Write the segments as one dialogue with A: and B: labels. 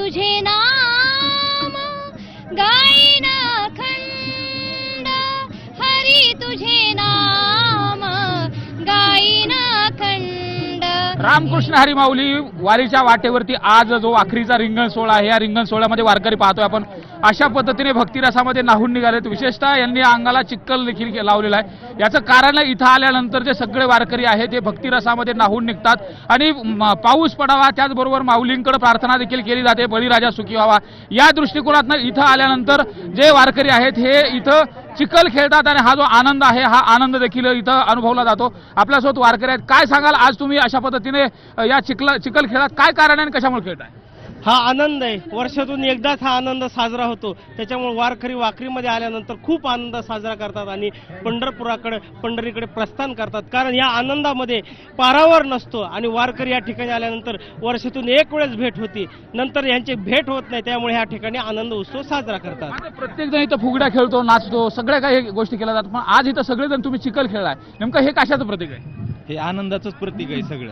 A: तुझे नाम गाईन अखंड, हरी तुझे नाम गाईन अखंड.
B: रामकृष्ण हरी माऊली वारीच्या वाटेवरती आज जो आखरीचा रिंगण सोहळा आहे, या रिंगण सोहळ्यामध्ये वारकरी पाहतोय आपण अशा पद्धतीने भक्तिरसामध्ये नाहून निघालेत. विशेषतः यांनी अंगाला चिक्कल देखील लावलेला आहे. याचं कारण इथं आल्यानंतर जे सगळे वारकरी आहेत ते भक्तिरसामध्ये नाहून निघतात आणि पाऊस पडावा, त्याचबरोबर माऊलींकडे प्रार्थना देखील केली जाते, बळीराजा सुखी व्हावा. या दृष्टिकोनातून इथं आल्यानंतर जे वारकरी आहेत हे इथं चिखल खेळतात आणि हा जो आनंद आहे हा आनंद देखील इथं अनुभवला जातो. आपल्यासोबत वारकरी आहेत. काय सांगाल, आज तुम्ही अशा पद्धतीने या चिखल खेळात काय कारण आहे आणि कशामुळे खेळताय?
C: हा आनंद आहे, वर्षातून एकदाच हा आनंद साजरा होतो. त्याच्यामुळे वारकरी वाखरीमध्ये आल्यानंतर खूप आनंद साजरा करतात आणि पंढरीकडे प्रस्थान करतात. कारण या आनंदामध्ये पारावर नसतो आणि वारकरी या ठिकाणी आल्यानंतर वर्षातून एक वेळेस भेट होती, नंतर यांची भेट होत नाही. त्यामुळे ह्या ठिकाणी आनंद उत्सव साजरा करतात.
B: प्रत्येक जण इथं फुगड्या खेळतो, नाचतो, सगळ्या काही गोष्टी केल्या जातात. पण आज इथं सगळेजण तुम्ही चिखल खेळलाय, नेमकं हे कशाचं प्रतीक आहे?
D: हे आनंदाचंच प्रतीक आहे. सगळं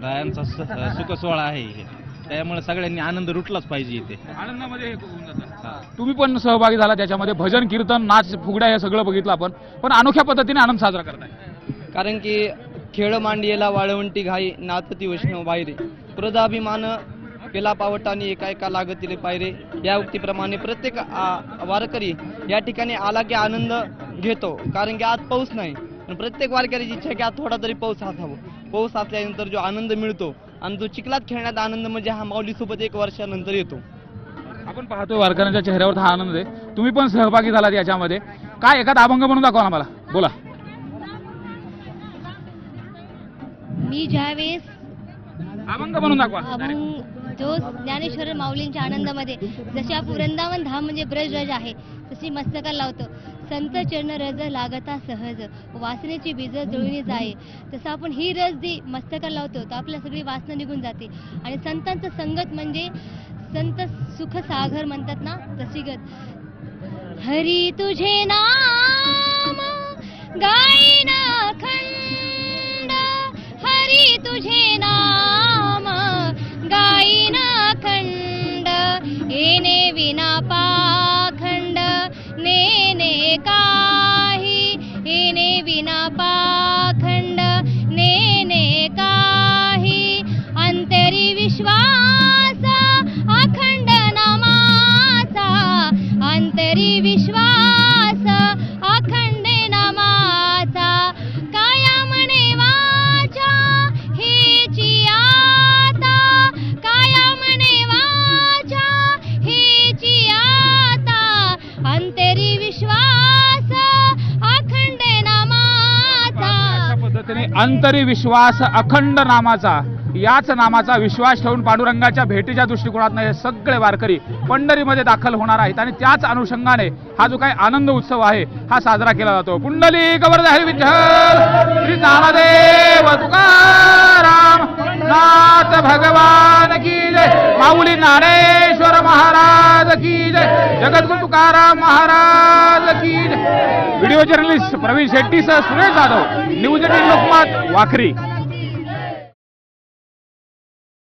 D: रायांचा सुख सोहळा आहे हे. त्यामुळे सगळ्यांनी आनंद लुटलाच पाहिजे. इथे
B: आनंदामध्ये होऊन जातात. तुम्ही पण सहभागी झाला त्याच्यामध्ये, भजन कीर्तन नाच फुगड्या हे सगळं बघितलं आपण, पण अनोख्या पद्धतीने आनंद साजरा करताय.
E: कारण की खेळ मांडियेला वाळवंटी घाई, नाचती वैष्णव बाहेरे, क्रोधाभिमान केला पावटाने एका एका लागतील पायरे. या उक्तीप्रमाणे प्रत्येक वारकरी या ठिकाणी आला की आनंद घेतो. कारण की आज पाऊस नाही, पण प्रत्येक वारकऱ्याची इच्छा आहे की आज थोडा तरी पाऊस असावा. पाऊस असल्यानंतर जो आनंद मिळतो आणि जो चिखलात खेळण्याचा आनंद म्हणजे हा माऊलीसोबत एक वर्षानंतर येतो.
B: आपण पाहतोय वारकऱ्यांच्या चेहऱ्यावर हा आनंद आहे. तुम्ही पण सहभागी झालात याच्यामध्ये. काय एखादा अभंग म्हणून दाखवा आम्हाला, बोला.
A: मी ज्यावेळेस
B: अभंग म्हणून दाखवा.
A: जो ज्ञानेश्वर माऊलींच्या आनंदामध्ये जशी वृंदावन धाम म्हणजे ब्रजरज आहे तशी मस्तकाला लावतो. संत चरण रज लागता सहज, वासनेची बीज जुळून जाये. तसं आपण ही रजदी मस्तकाला लावतो तर आपल्या सगळी वासना निघून जाते. आणि संतांचं संगत म्हणजे संत सुख सागर म्हणतात ना, तशी गत. हरी तुझे नाम गाईन अखंड, हरी तुझे नाम गाईन अखंड. येणे विना पाखंड नेने काही, येणे विना पाखंड नेने काही. अंतरी विश्वास अखंड नामाचा, अंतरी विश्वास अखंड नामाचा. काया म्हणे वाचा हेची आता, काया म्हणे वाचा हेची आता. अंतरी विश्वास अखंड नामाचा.
B: अशा पद्धतीने अंतरी विश्वास अखंड नामाचा, याच नामाचा विश्वास ठेवून पांडुरंगाच्या भेटीच्या दृष्टिकोनातून हे सगळे वारकरी पंढरीमध्ये दाखल होणार आहेत आणि त्याच अनुषंगाने हा जो काही आनंद उत्सव आहे हा साजरा केला जातो. पुंडलिक वरद विठ्ठल, श्री ज्ञानदेव तुकाराम नाथ भगवान की जय, माऊली ज्ञानेश्वर महाराज की जय, जगद्गुरु तुकाराम महाराज की जय. व्हिडिओ जर्नलिस्ट प्रवीण शेट्टीसह सुरेश जाधव, न्यूज 18 लोकमत, वाखरी.